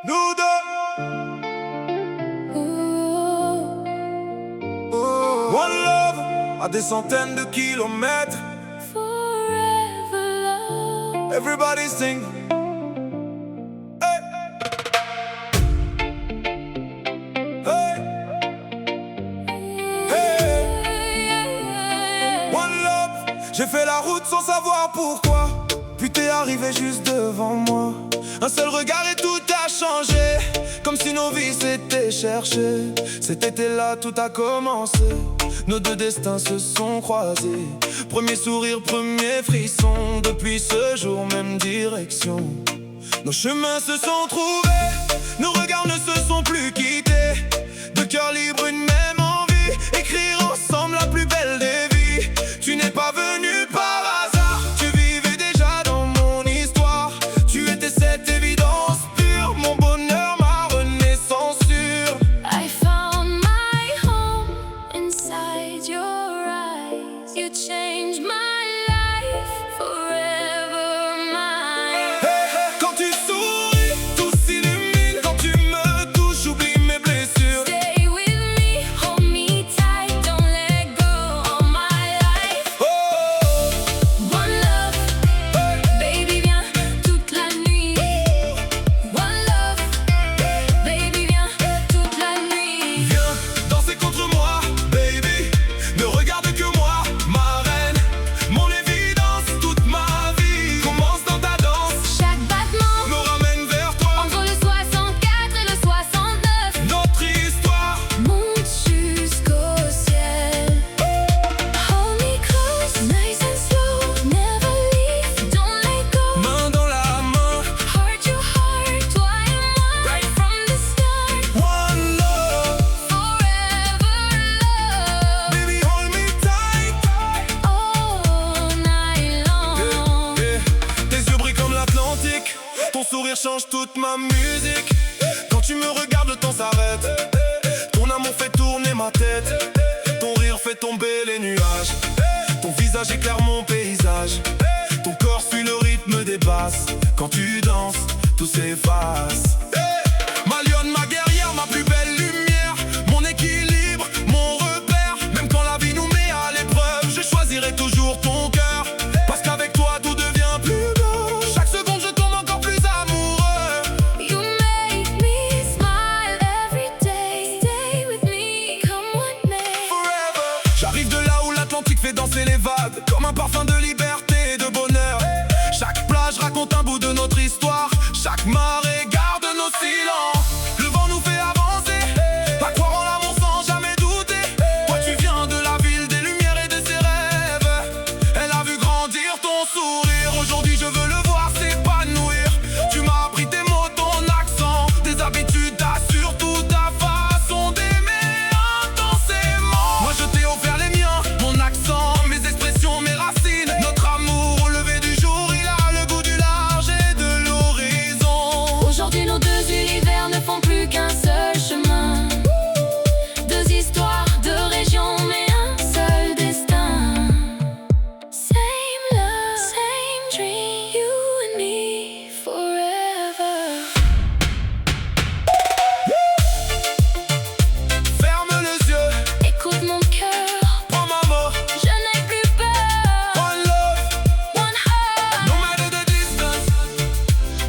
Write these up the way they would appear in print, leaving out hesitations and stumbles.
Nous deux. One love à des centaines de kilomètres. Forever love. Everybody sing. Hey. Hey. Hey. One love. J'ai fait la route sans savoir pourquoi. Puis t'es arrivé juste devant moi. Un seul regard et tout a changé. Comme si nos vies s'étaient cherchées. Cet été-là tout a commencé. Nos deux destins se sont croisés. Premier sourire, premier frisson. Depuis ce jour, même direction. Nos chemins se sont trouvés. Nos regards ne se sont plus quittés. Deux cœurs libres, une même envie. Écrire ensemble la plus belle des vies. Tu n'es pas venu par hasard. Tu vivais déjà dans mon histoire. Tu étais cette évidence pure. Mon bonheur, ma renaissance sûre. I found my home inside your eyes. You changed my life, forever mine. Hey, hey. Quand tu souris, tout s'illumine. Quand tu me touches, j'oublie mes blessures. Stay with me, hold me tight, don't let go all my life. Oh, One love, baby viens toute la nuit. One love, baby viens toute la nuit. viens danser contre moi, baby. Ne regarde que moi, ma reine. Mon évidence, toute ma vie commence dans ta danse. Chaque battement Me ramène vers toi. entre le 64 et le 69 Notre histoire. monte jusqu'au ciel. Hold me close, nice and slow. Never leave, don't let go. Main dans la main. Heart to heart, toi et moi. Right from the start, One love. forever love. Baby, hold me tight. All night long. Tes yeux brillent comme l'Atlantique. Ton sourire change toute ma musique. Quand tu me regardes, le temps s'arrête. Ton amour fait tourner ma tête. Ton rire fait tomber les nuages. Ton visage éclaire mon paysage. Ton corps suit le rythme des basses. Quand tu danses, tout s'efface. Ma lionne, ma guerrière, ma plus belle lumière. Mon équilibre, mon repère. Même quand la vie nous met à l'épreuve, je choisirai toujours ton cœur. Parce qu'avec toi tout devient plus beau. Chaque seconde je tombe encore plus amoureux. You make me smile every day. Stay with me, come what may. Forever. J'arrive de là où l'Atlantique fait danser les vagues. Comme un parfum de liberté et de bonheur. Chaque plage raconte un bout de notre histoire. Chaque marée garde nos silences. Le vent nous fait avancer. À croire en l'amour sans jamais douter. Toi tu viens de la ville des lumières et de ses rêves. Elle a vu grandir ton sourire. Aujourd'hui je veux le voir s'épanouir. Tu m'as appris tes mots, ton accent. Tes habitudes, surtout ta façon d'aimer intensément. Moi je t'ai offert les miens, mon accent, mes expressions, mes racines. Notre amour au lever du jour, il a le goût du large et de l'horizon. Aujourd'hui nos deux univers ne font plus qu'un seul chemin. Deux histoires, deux régions, mais un seul destin. Same love, same dream, you and me forever. Ferme les yeux, Écoute mon cœur, prends ma main. je n'ai plus peur. One love, One heart, no matter the distance.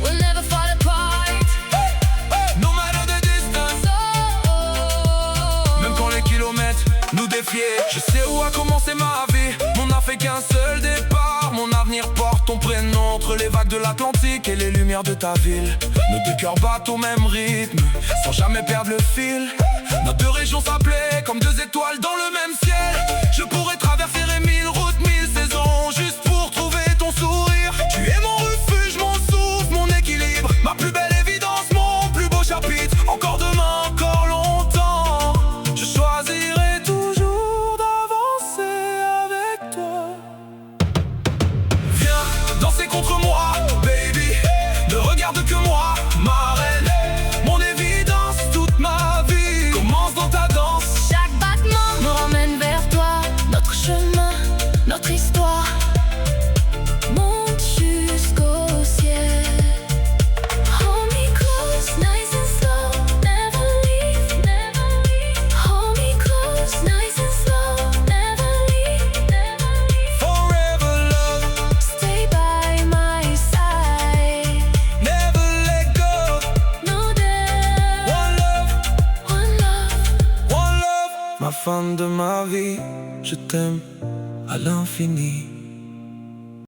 we'll never fall apart. No matter the distance. Même quand les kilomètres nous défiaient. Je sais où a commencé ma vie. On n'a fait qu'un seul départ. Mon avenir porte ton prénom entre les vagues de l'Atlantique et les lumières de ta ville. Nos deux cœurs battent au même rythme, sans jamais perdre le fil. Nos deux régions s'appelaient comme deux étoiles dans le même ciel. Je pourrais traverser les 1000 routes, 1000 saisons, juste pour trouver ton sourire. Tu es mon refuge, mon souffle, mon équilibre, ma plus belle évidence, mon plus beau chapitre. Encore demain, encore longtemps, je choisirai toujours d'avancer avec toi. Viens danser contre moi, baby. Ne regarde que moi, ma reine. Mon évidence, toute ma vie commence dans ta danse. Chaque battement me ramène vers toi. Notre chemin femme de ma vie, je t'aime à l'infini.